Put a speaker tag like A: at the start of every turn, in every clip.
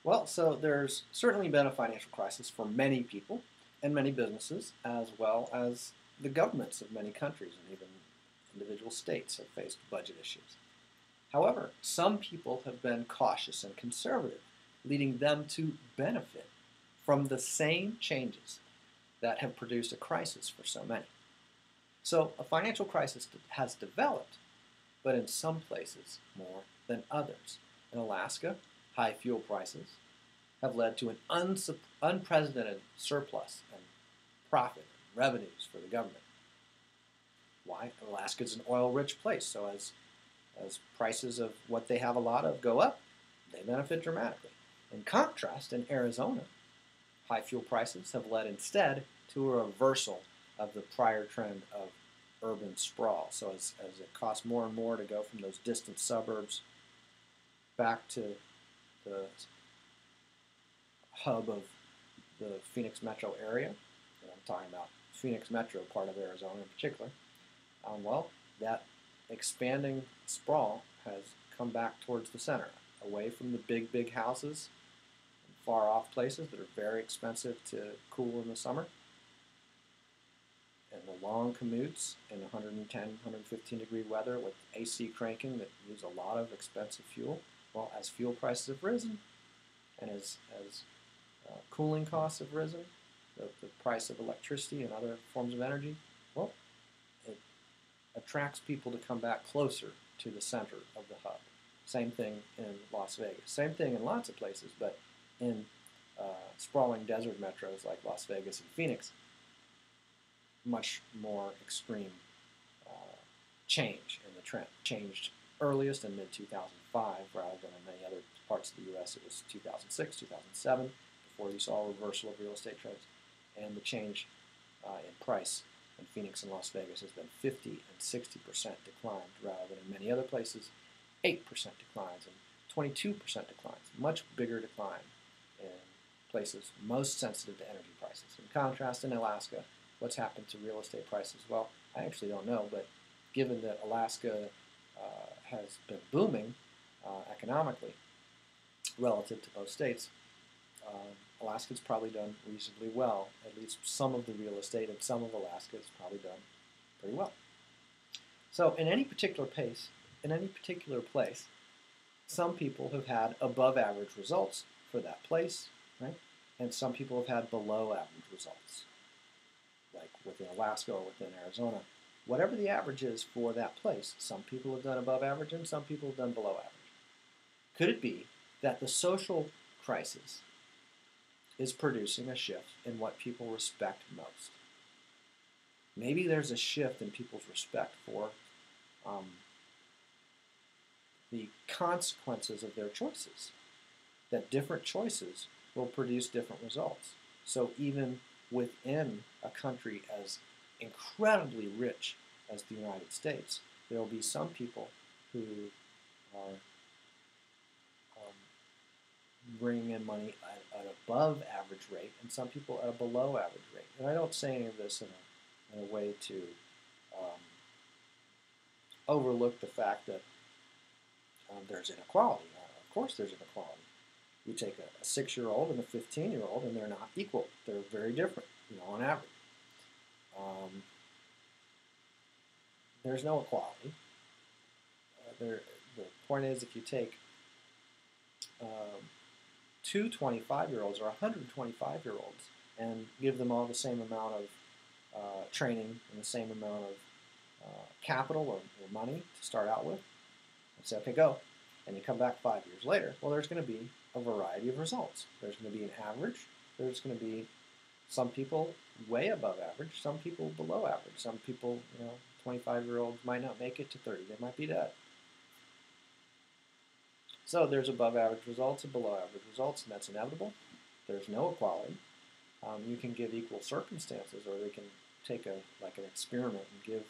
A: Well, so there's certainly been a financial crisis for many people and many businesses, as well as the governments of many countries and even individual states have faced budget issues. However, some people have been cautious and conservative, leading them to benefit from the same changes that have produced a crisis for so many. So a financial crisis has developed, but in some places more than others. In Alaska, high fuel prices have led to an unprecedented surplus and profit and revenues for the government. Why? Alaska is an oil-rich place, so as prices of what they have a lot of go up, they benefit dramatically. In contrast, in Arizona, high fuel prices have led instead to a reversal of the prior trend of urban sprawl. So as it costs more and more to go from those distant suburbs back to the hub of the Phoenix metro area, and I'm talking about Phoenix metro part of Arizona in particular, well, that expanding sprawl has come back towards the center, away from the big, big houses and far off places that are very expensive to cool in the summer, and the long commutes in 110, 115-degree weather with AC cranking that use a lot of expensive fuel. Well, as fuel prices have risen and as cooling costs have risen, the price of electricity and other forms of energy, well, it attracts people to come back closer to the center of the hub. Same thing in Las Vegas. Same thing in lots of places, but in sprawling desert metros like Las Vegas and Phoenix, much more extreme change in the trend. Changed earliest in mid-2005 rather than in many other parts of the U.S. It was 2006, 2007 before you saw a reversal of real estate trends. And the change in price in Phoenix and Las Vegas has been 50 and 60% declines rather than in many other places 8% declines and 22% declines. Much bigger decline in places most sensitive to energy prices. In contrast, in Alaska, what's happened to real estate prices? Well, I actually don't know, but given that Alaska has been booming economically relative to most states, Alaska's probably done reasonably well. At least some of the real estate in some of Alaska has probably done pretty well. So in any particular place, some people have had above average results for that place, right? And some people have had below average results, like within Alaska or within Arizona. Whatever the average is for that place, some people have done above average and some people have done below average. Could it be that the social crisis is producing a shift in what people respect most? Maybe there's a shift in people's respect for the consequences of their choices, that different choices will produce different results. So even within a country as incredibly rich as the United States, there will be some people who are bringing in money at an above average rate and some people at a below average rate. And I don't say any of this in a way to overlook the fact that there's inequality. Of course there's inequality. You take a 6-year-old and a 15-year-old and they're not equal. They're very different, on average. There's no equality. The point is, if you take two 25-year-olds or 125-year-olds and give them all the same amount of training and the same amount of capital or money to start out with, and say, okay, go, and you come back 5 years later, well, there's going to be a variety of results. There's going to be an average. There's going to be some people way above average, some people below average. Some people, 25-year-olds might not make it to 30. They might be dead. So there's above average results and below average results, and that's inevitable. There's no equality. You can give equal circumstances, or they can take an experiment and give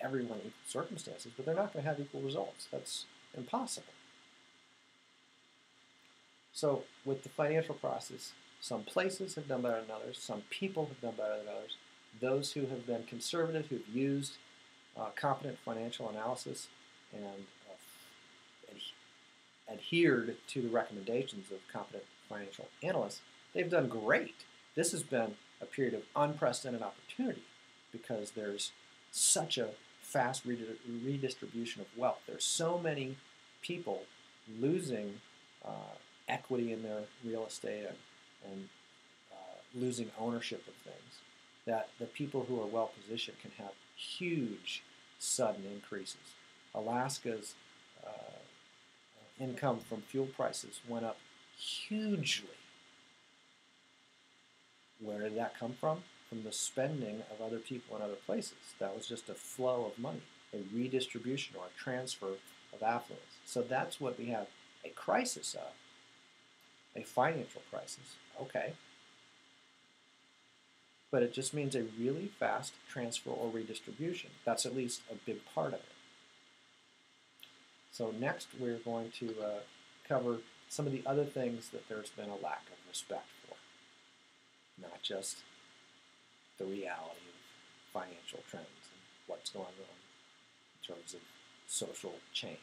A: everyone equal circumstances, but they're not going to have equal results. That's impossible. So with the financial crisis, some places have done better than others. Some people have done better than others. Those who have been conservative, who've used competent financial analysis and adhered to the recommendations of competent financial analysts, they've done great. This has been a period of unprecedented opportunity because there's such a fast redistribution of wealth. There's so many people losing equity in their real estate and losing ownership of things, that the people who are well positioned can have huge sudden increases. Alaska's income from fuel prices went up hugely. Where did that come from? From the spending of other people in other places. That was just a flow of money, a redistribution or a transfer of affluence. So that's what we have a crisis of, a financial crisis. Okay. But it just means a really fast transfer or redistribution. That's at least a big part of it. So next we're going to cover some of the other things that there's been a lack of respect for. Not just the reality of financial trends and what's going on in terms of social change.